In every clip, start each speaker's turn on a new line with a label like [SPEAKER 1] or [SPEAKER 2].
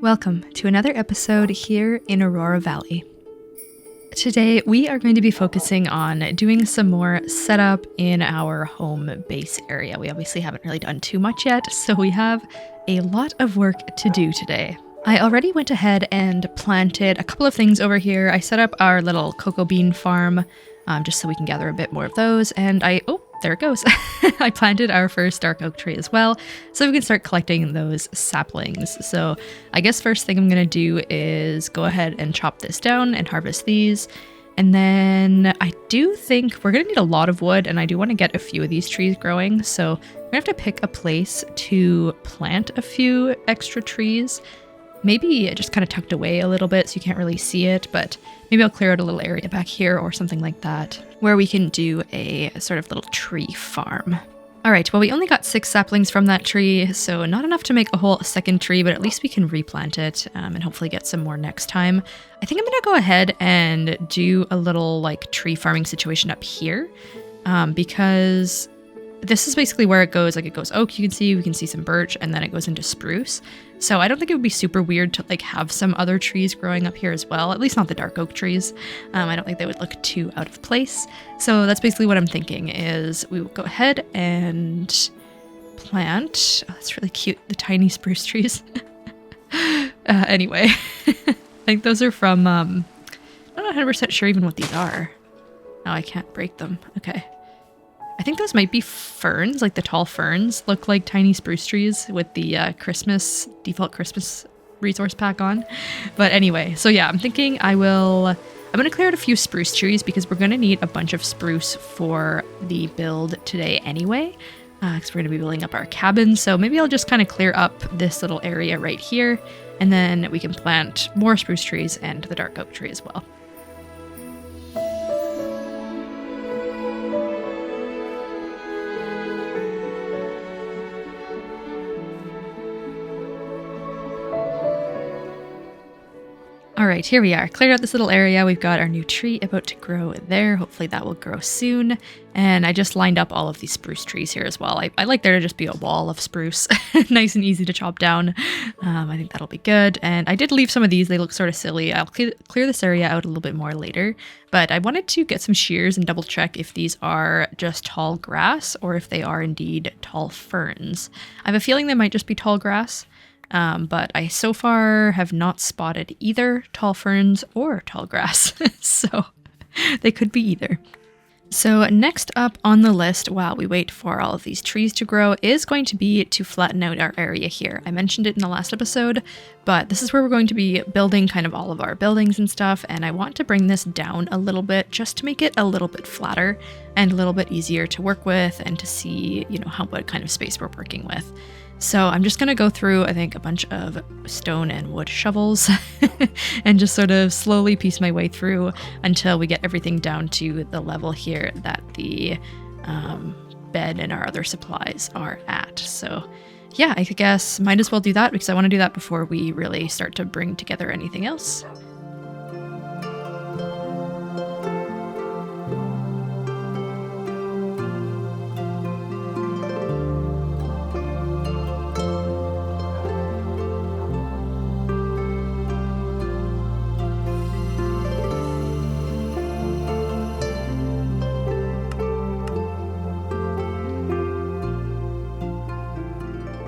[SPEAKER 1] Welcome to another episode here in Aurora Valley. Today we are going to be focusing on doing some more setup in our home base area. We obviously haven't really done too much yet, so we have a lot of work to do today. I already went ahead and planted a couple of things over here. I set up our little cocoa bean farm just so we can gather a bit more of those, and there it goes. I planted our first dark oak tree as well, so we can start collecting those saplings. So I guess first thing I'm going to do is go ahead and chop this down and harvest these. And then I do think we're going to need a lot of wood, and I do want to get a few of these trees growing. So we're going to have to pick a place to plant a few extra trees. Maybe just kind of tucked away a little bit so you can't really see it, but maybe I'll clear out a little area back here or something like that where we can do a sort of little tree farm. All right, well, we only got 6 saplings from that tree, so not enough to make a whole second tree, but at least we can replant it and hopefully get some more next time. I think I'm gonna go ahead and do a little like tree farming situation up here because this is basically where it goes. Like it goes oak, we can see some birch, and then it goes into spruce. So I don't think it would be super weird to like have some other trees growing up here as well, at least not the dark oak trees. I don't think they would look too out of place. So that's basically what I'm thinking is we will go ahead and plant. Oh, that's really cute, the tiny spruce trees. Anyway, I think those are from, I'm not 100% sure even what these are. Oh, I can't break them. Okay. I think those might be ferns, like the tall ferns look like tiny spruce trees with the default Christmas resource pack on. But anyway, so yeah, I'm thinking I'm going to clear out a few spruce trees because we're going to need a bunch of spruce for the build today anyway, because we're going to be building up our cabin. So maybe I'll just kind of clear up this little area right here, and then we can plant more spruce trees and the dark oak tree as well. All right, here we are. Cleared out this little area. We've got our new tree about to grow there. Hopefully that will grow soon. And I just lined up all of these spruce trees here as well. I like there to just be a wall of spruce. Nice and easy to chop down. I think that'll be good. And I did leave some of these. They look sort of silly. I'll clear this area out a little bit more later. But I wanted to get some shears and double check if these are just tall grass or if they are indeed tall ferns. I have a feeling they might just be tall grass. But I so far have not spotted either tall ferns or tall grass, so they could be either. So next up on the list while we wait for all of these trees to grow is going to be to flatten out our area here. I mentioned it in the last episode, but this is where we're going to be building kind of all of our buildings and stuff, and I want to bring this down a little bit just to make it a little bit flatter and a little bit easier to work with and to see, what kind of space we're working with. So I'm just going to go through, I think, a bunch of stone and wood shovels and just sort of slowly piece my way through until we get everything down to the level here that the bed and our other supplies are at. So yeah, I guess might as well do that because I want to do that before we really start to bring together anything else.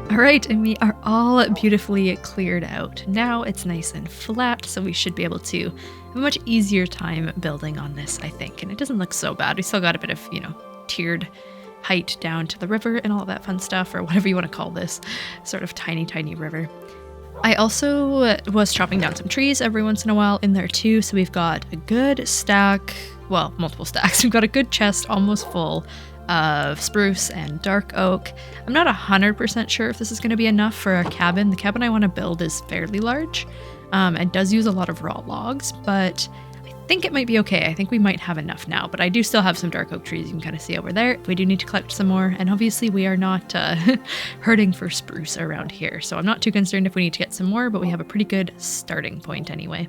[SPEAKER 1] All right, and we are all beautifully cleared out. Now it's nice and flat, so we should be able to have a much easier time building on this, I think. And it doesn't look so bad. We still got a bit of, tiered height down to the river and all that fun stuff, or whatever you want to call this sort of tiny, tiny river. I also was chopping down some trees every once in a while in there too, so we've got a good stack, well, multiple stacks. We've got a good chest almost full of spruce and dark oak. I'm not 100% sure if this is going to be enough for our cabin. The cabin I want to build is fairly large and does use a lot of raw logs, but I think it might be okay. I think we might have enough now, but I do still have some dark oak trees you can kind of see over there. We do need to collect some more, and obviously we are not hurting for spruce around here, so I'm not too concerned if we need to get some more, but we have a pretty good starting point anyway.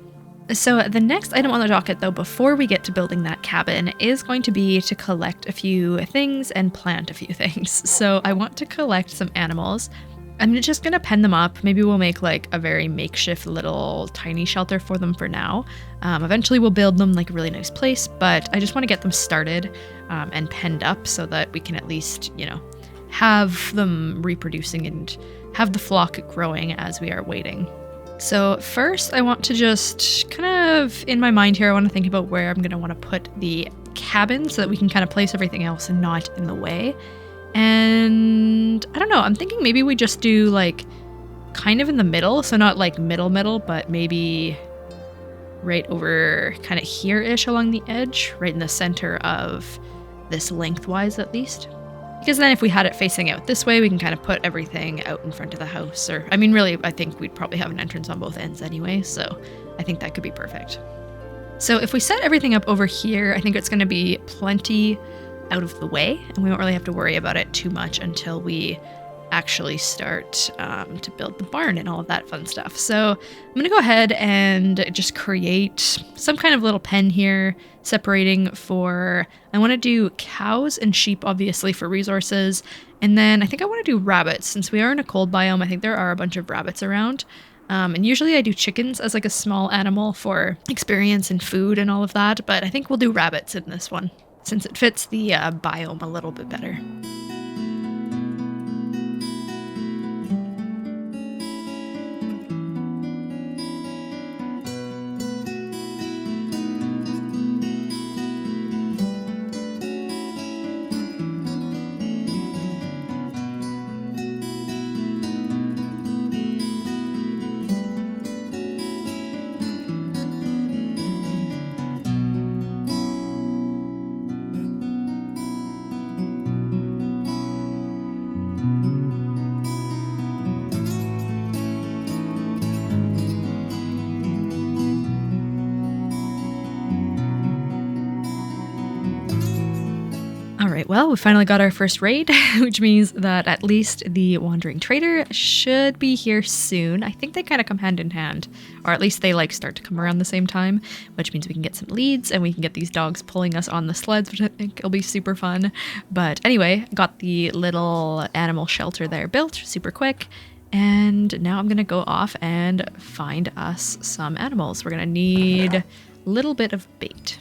[SPEAKER 1] So the next item on the docket, though, before we get to building that cabin, is going to be to collect a few things and plant a few things. So I want to collect some animals. I'm just gonna pen them up. Maybe we'll make like a very makeshift little tiny shelter for them for now. Eventually we'll build them like a really nice place, but I just want to get them started and penned up so that we can at least, you know, have them reproducing and have the flock growing as we are waiting. So first I want to just kind of, in my mind here, I want to think about where I'm gonna want to put the cabin so that we can kind of place everything else and not in the way. And I don't know, I'm thinking maybe we just do like kind of in the middle, so not like middle, but maybe right over kind of here-ish along the edge, right in the center of this lengthwise at least. Because then if we had it facing out this way, we can kind of put everything out in front of the house. Or, I mean, really, I think we'd probably have an entrance on both ends anyway, so I think that could be perfect. So if we set everything up over here, I think it's going to be plenty out of the way, and we won't really have to worry about it too much until we actually start to build the barn and all of that fun stuff. So I'm gonna go ahead and just create some kind of little pen here, separating for, I want to do cows and sheep, obviously, for resources, and then I think I want to do rabbits. Since we are in a cold biome, I think there are a bunch of rabbits around. And usually I do chickens as like a small animal for experience and food and all of that, but I think we'll do rabbits in this one, since it fits the biome a little bit better. Well, we finally got our first raid, which means that at least the wandering trader should be here soon. I think they kind of come hand in hand, or at least they like start to come around the same time, which means we can get some leads and we can get these dogs pulling us on the sleds, which I think will be super fun. But anyway, got the little animal shelter there built super quick. And now I'm going to go off and find us some animals. We're going to need a little bit of bait.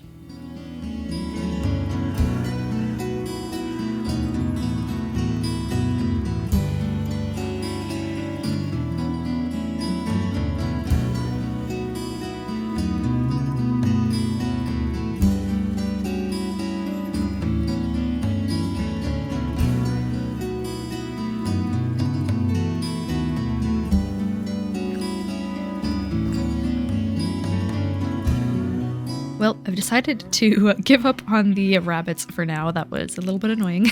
[SPEAKER 1] Well, I've decided to give up on the rabbits for now. That was a little bit annoying.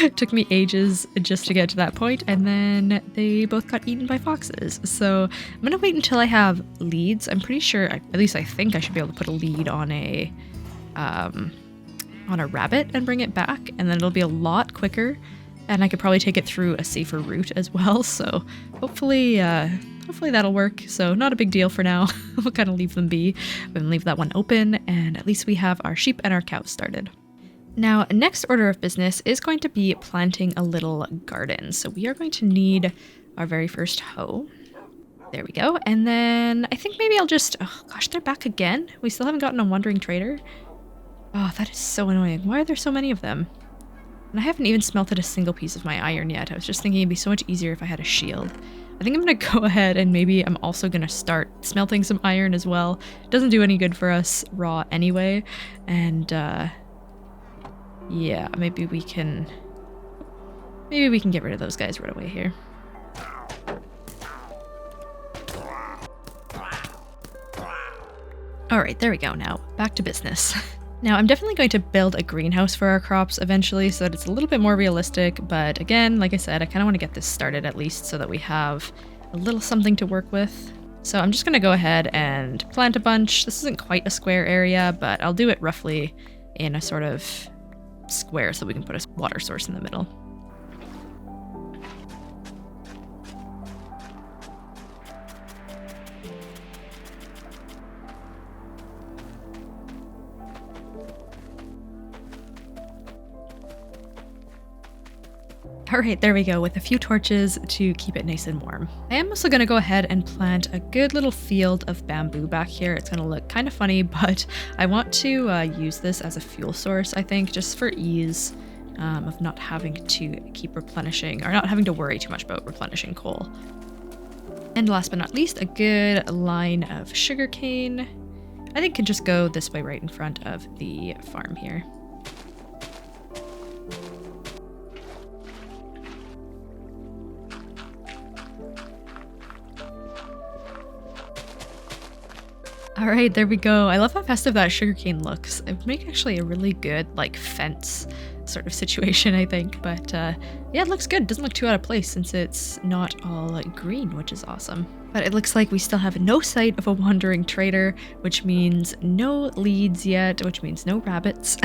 [SPEAKER 1] It took me ages just to get to that point, and then they both got eaten by foxes. So I'm gonna wait until I have leads. I'm pretty sure, at least I think I should be able to put a lead on a rabbit and bring it back, and then it'll be a lot quicker, and I could probably take it through a safer route as well. So hopefully that'll work. So not a big deal for now. We'll kind of leave them be and leave that one open, and at least we have our sheep and our cows started. Now, next order of business is going to be planting a little garden. So we are going to need our very first hoe. There we go. And then I think maybe I'll just, oh gosh, they're back again. We still haven't gotten a wandering trader. Oh, that is so annoying. Why are there so many of them? And I haven't even smelted a single piece of my iron yet. I was just thinking it'd be so much easier if I had a shield. I think I'm going to go ahead and maybe I'm also going to start smelting some iron as well. It doesn't do any good for us raw anyway. And yeah, maybe we can get rid of those guys right away here. All right, there we go. Now back to business. Now, I'm definitely going to build a greenhouse for our crops eventually so that it's a little bit more realistic, but again, like I said, I kind of want to get this started at least so that we have a little something to work with. So I'm just going to go ahead and plant a bunch. This isn't quite a square area, but I'll do it roughly in a sort of square so we can put a water source in the middle. All right, there we go, with a few torches to keep it nice and warm. I am also going to go ahead and plant a good little field of bamboo back here. It's going to look kind of funny, but I want to use this as a fuel source, I think, just for ease of not having to keep replenishing, or not having to worry too much about replenishing coal. And last but not least, a good line of sugarcane. I think can just go this way right in front of the farm here. All right, there we go. I love how festive that sugarcane looks. It would make actually a really good like fence sort of situation, I think. But yeah, it looks good. It doesn't look too out of place since it's not all green, which is awesome. But it looks like we still have no sight of a wandering trader, which means no leads yet, which means no rabbits,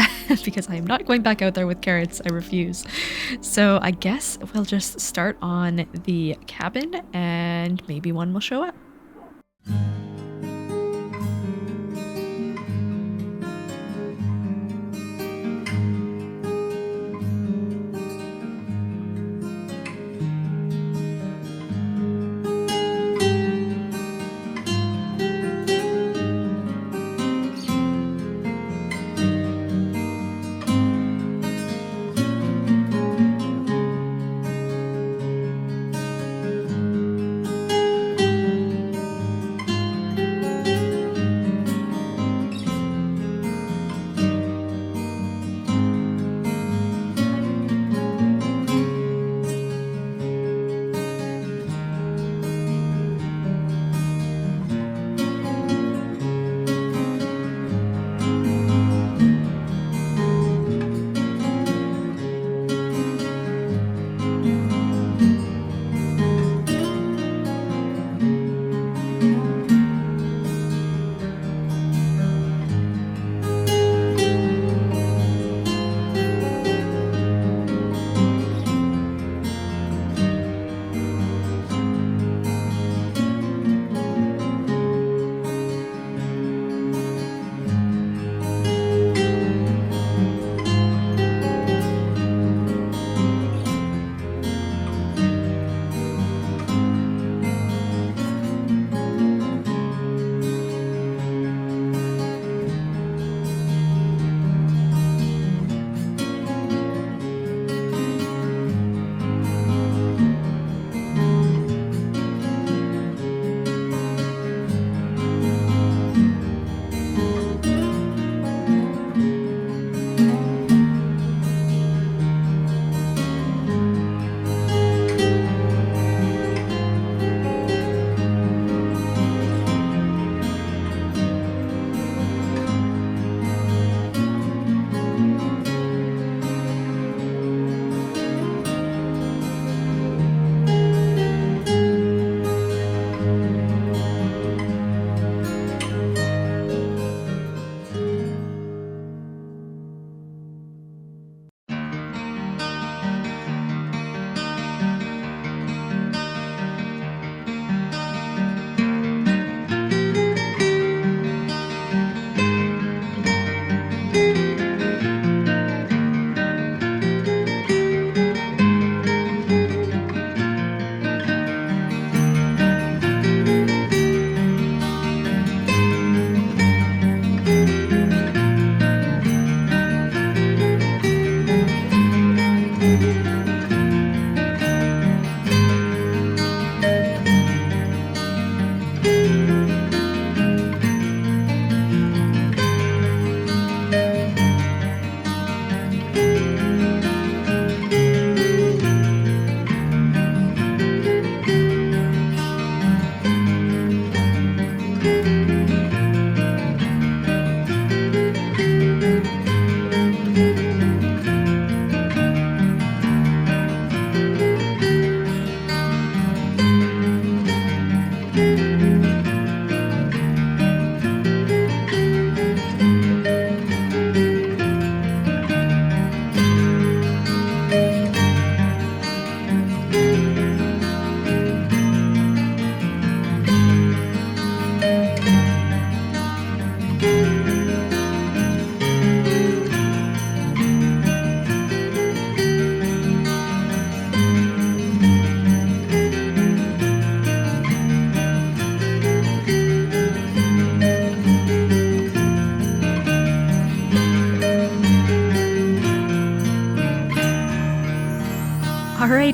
[SPEAKER 1] because I am not going back out there with carrots. I refuse. So I guess we'll just start on the cabin and maybe one will show up.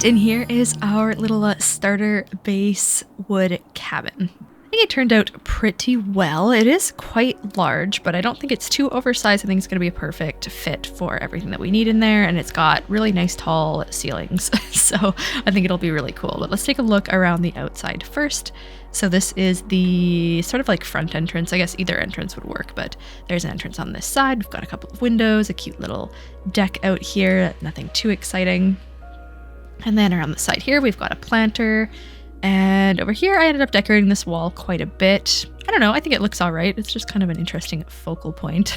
[SPEAKER 1] right, and here is our little starter base wood cabin. I think it turned out pretty well. It is quite large, but I don't think it's too oversized. I think it's going to be a perfect fit for everything that we need in there, and it's got really nice tall ceilings, so I think it'll be really cool. But let's take a look around the outside first. So this is the sort of like front entrance. I guess either entrance would work, but there's an entrance on this side. We've got a couple of windows, a cute little deck out here, nothing too exciting. And then around the side here, we've got a planter. And over here, I ended up decorating this wall quite a bit. I don't know, I think it looks all right. It's just kind of an interesting focal point.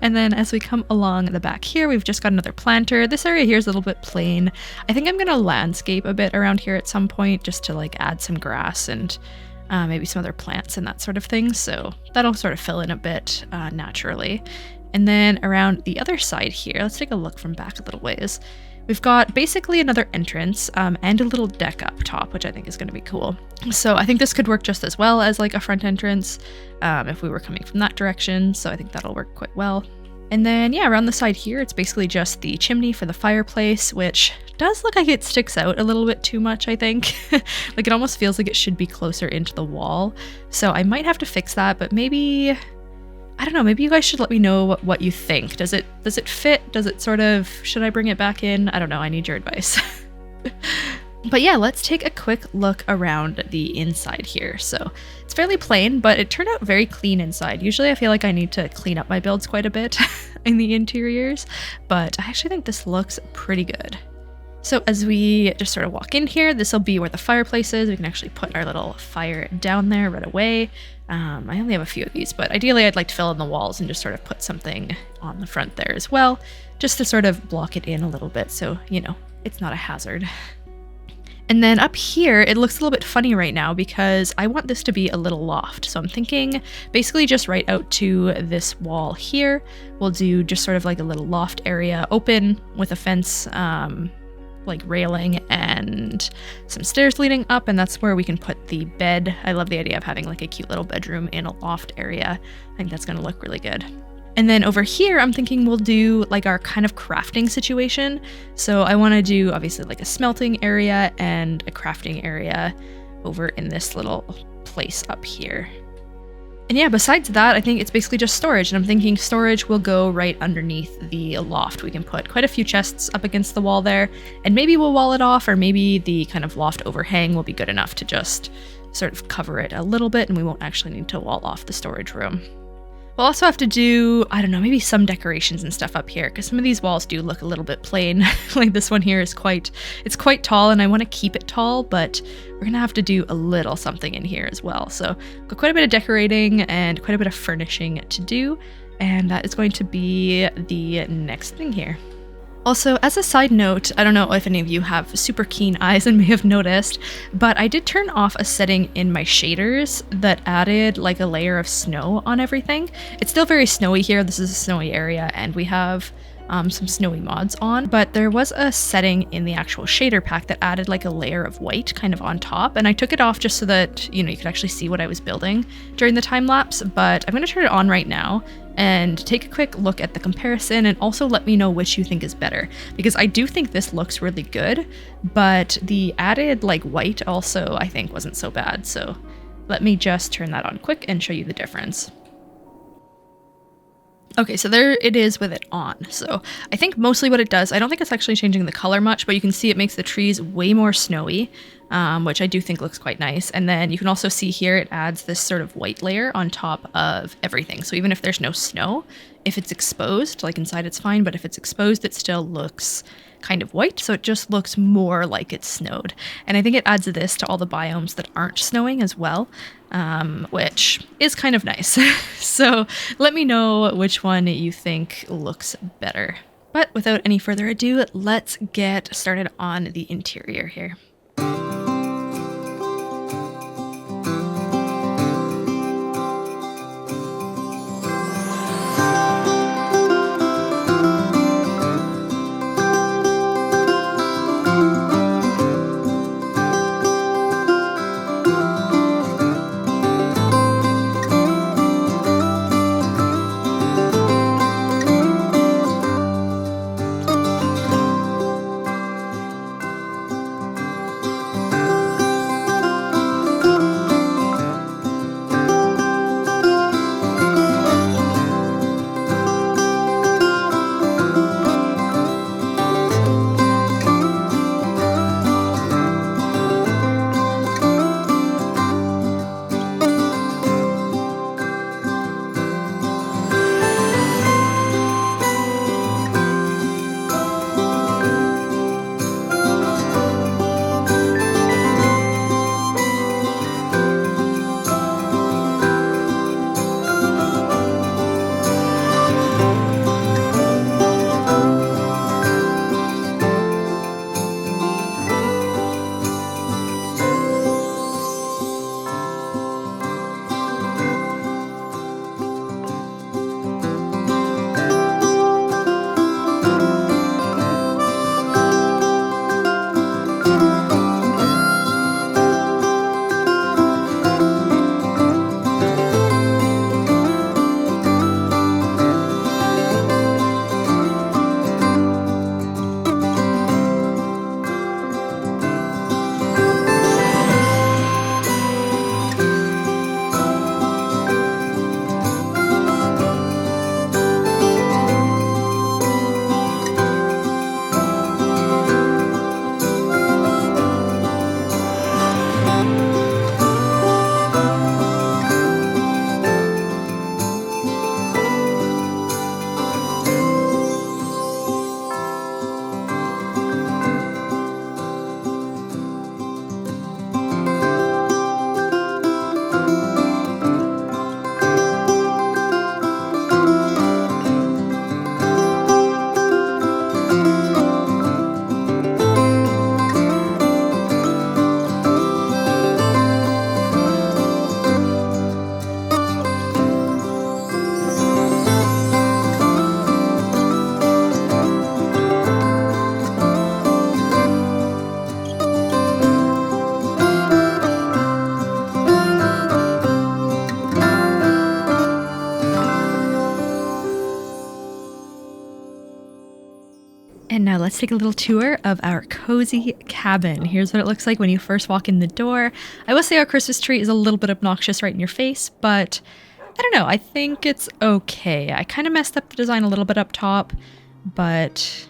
[SPEAKER 1] And then as we come along the back here, we've just got another planter. This area here is a little bit plain. I think I'm going to landscape a bit around here at some point just to like add some grass and maybe some other plants and that sort of thing. So that'll sort of fill in a bit naturally. And then around the other side here, let's take a look from back a little ways. We've got basically another entrance and a little deck up top, which I think is going to be cool. So I think this could work just as well as like a front entrance if we were coming from that direction. So I think that'll work quite well. And then, yeah, around the side here, it's basically just the chimney for the fireplace, which does look like it sticks out a little bit too much, I think. Like it almost feels like it should be closer into the wall. So I might have to fix that, but maybe... I don't know, maybe you guys should let me know what you think. Does it fit? Does it sort of, should I bring it back in? I don't know, I need your advice. But yeah, let's take a quick look around the inside here. So it's fairly plain, but it turned out very clean inside. Usually I feel like I need to clean up my builds quite a bit in the interiors, but I actually think this looks pretty good. So as we just sort of walk in here, this will be where the fireplace is. We can actually put our little fire down there right away. I only have a few of these, but ideally I'd like to fill in the walls and just sort of put something on the front there as well, just to sort of block it in a little bit so, you know, it's not a hazard. And then up here, it looks a little bit funny right now because I want this to be a little loft. So I'm thinking basically just right out to this wall here, we'll do just sort of like a little loft area open with a fence, like railing and some stairs leading up, and that's where we can put the bed. I love the idea of having like a cute little bedroom in a loft area. I think that's going to look really good. And then over here, I'm thinking we'll do like our kind of crafting situation. So I want to do obviously like a smelting area and a crafting area over in this little place up here. And yeah, besides that, I think it's basically just storage. And I'm thinking storage will go right underneath the loft. We can put quite a few chests up against the wall there, and maybe we'll wall it off, or maybe the kind of loft overhang will be good enough to just sort of cover it a little bit, and we won't actually need to wall off the storage room. We'll also have to do, I don't know, maybe some decorations and stuff up here, because some of these walls do look a little bit plain. Like this one here is quite tall, and I want to keep it tall, but we're going to have to do a little something in here as well. So got quite a bit of decorating and quite a bit of furnishing to do, and that is going to be the next thing here. Also, as a side note, I don't know if any of you have super keen eyes and may have noticed, but I did turn off a setting in my shaders that added like a layer of snow on everything. It's still very snowy here. This is a snowy area, and we have some snowy mods on, but there was a setting in the actual shader pack that added like a layer of white kind of on top, and I took it off just so that, you know, you could actually see what I was building during the time lapse, but I'm going to turn it on right now and take a quick look at the comparison, and also let me know which you think is better, because I do think this looks really good, but the added like white also I think wasn't so bad. So let me just turn that on quick and show you the difference. Okay, so there it is with it on. So I think mostly what it does, I don't think it's actually changing the color much, but you can see it makes the trees way more snowy, which I do think looks quite nice. And then you can also see here it adds this sort of white layer on top of everything. So even if there's no snow, if it's exposed, like inside it's fine, but if it's exposed, it still looks kind of white, so it just looks more like it's snowed. And I think it adds this to all the biomes that aren't snowing as well, which is kind of nice. So let me know which one you think looks better. But without any further ado, let's get started on the interior here. And now let's take a little tour of our cozy cabin. Here's what it looks like when you first walk in the door. I will say our Christmas tree is a little bit obnoxious right in your face, but I don't know. I think it's okay. I kind of messed up the design a little bit up top, but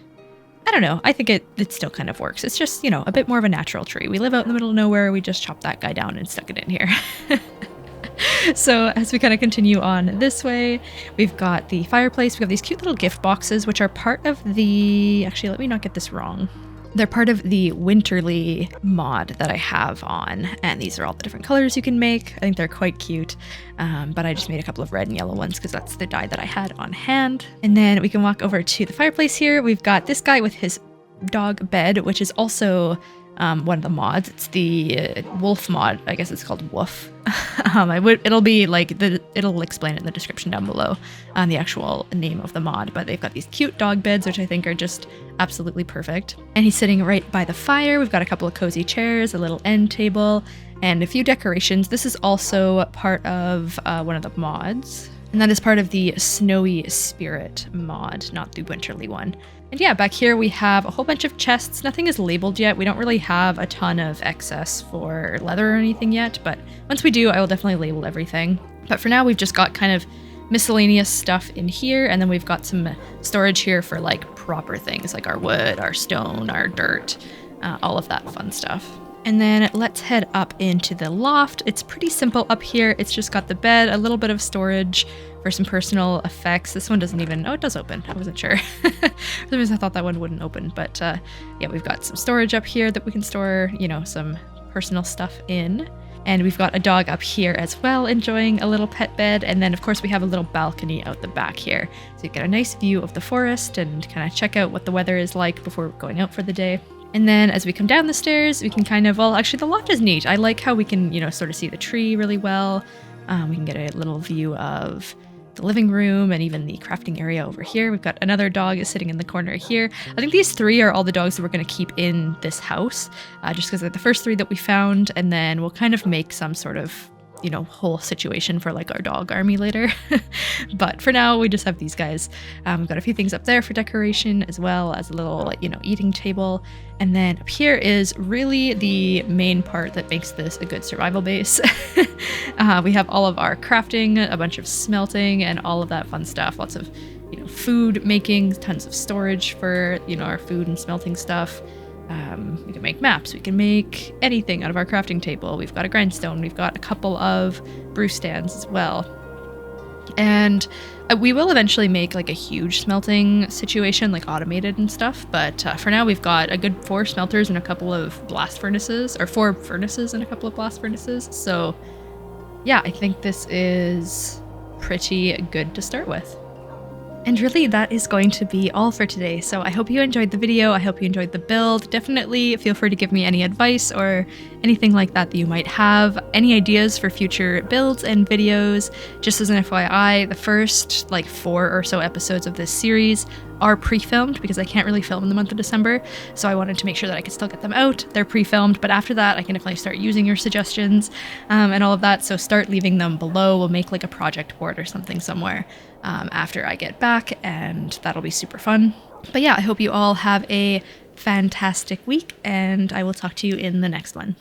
[SPEAKER 1] I don't know. I think it still kind of works. It's just, you know, a bit more of a natural tree. We live out in the middle of nowhere. We just chopped that guy down and stuck it in here. So as we kind of continue on this way, we've got the fireplace. We have these cute little gift boxes, which are part of the, actually, let me not get this wrong. They're part of the Winterly mod that I have on, and these are all the different colors you can make. I think they're quite cute, but I just made a couple of red and yellow ones because that's the dye that I had on hand. And then we can walk over to the fireplace here. We've got this guy with his dog bed, which is also one of the mods. It's the wolf mod. I guess it's called Woof. It'll be like it'll explain it in the description down below on the actual name of the mod, but they've got these cute dog beds, which I think are just absolutely perfect. And he's sitting right by the fire. We've got a couple of cozy chairs, a little end table, and a few decorations. This is also part of one of the mods, and that is part of the Snowy Spirit mod, not the Winterly one. And yeah, back here we have a whole bunch of chests. Nothing is labeled yet. We don't really have a ton of excess for leather or anything yet, but once we do, I will definitely label everything. But for now, we've just got kind of miscellaneous stuff in here, and then we've got some storage here for like proper things like our wood, our stone, our dirt, all of that fun stuff. And then let's head up into the loft. It's pretty simple up here. It's just got the bed, a little bit of storage for some personal effects. This one doesn't even, oh, it does open. I wasn't sure. For some reason I thought that one wouldn't open, but yeah, we've got some storage up here that we can store, you know, some personal stuff in. And we've got a dog up here as well, enjoying a little pet bed. And then of course we have a little balcony out the back here. So you get a nice view of the forest and kind of check out what the weather is like before going out for the day. And then as we come down the stairs, we can kind of, well, actually the loft is neat. I like how we can, you know, sort of see the tree really well. We can get a little view of the living room and even the crafting area over here. We've got another dog sitting in the corner here. I think these three are all the dogs that we're going to keep in this house, just because they're the first three that we found. And then we'll kind of make some sort of, you know, whole situation for like our dog army later. But for now, we just have these guys. We've got a few things up there for decoration, as well as a little, you know, eating table. And then up here is really the main part that makes this a good survival base. We have all of our crafting, a bunch of smelting, and all of that fun stuff. Lots of, you know, food making, tons of storage for, you know, our food and smelting stuff. We can make maps, we can make anything out of our crafting table. We've got a grindstone, we've got a couple of brew stands as well. And we will eventually make like a huge smelting situation, like automated and stuff, but for now we've got a good 4 smelters and a couple of blast furnaces, or 4 furnaces and a couple of blast furnaces. So yeah, I think this is pretty good to start with. And really, that is going to be all for today. So I hope you enjoyed the video. I hope you enjoyed the build. Definitely feel free to give me any advice or anything like that that you might have. Any ideas for future builds and videos. Just as an FYI, the first like 4 or so episodes of this series are pre-filmed because I can't really film in the month of December. So I wanted to make sure that I could still get them out. They're pre-filmed, but after that, I can definitely start using your suggestions and all of that. So start leaving them below. We'll make like a project board or something somewhere after I get back, and that'll be super fun. But yeah, I hope you all have a fantastic week, and I will talk to you in the next one.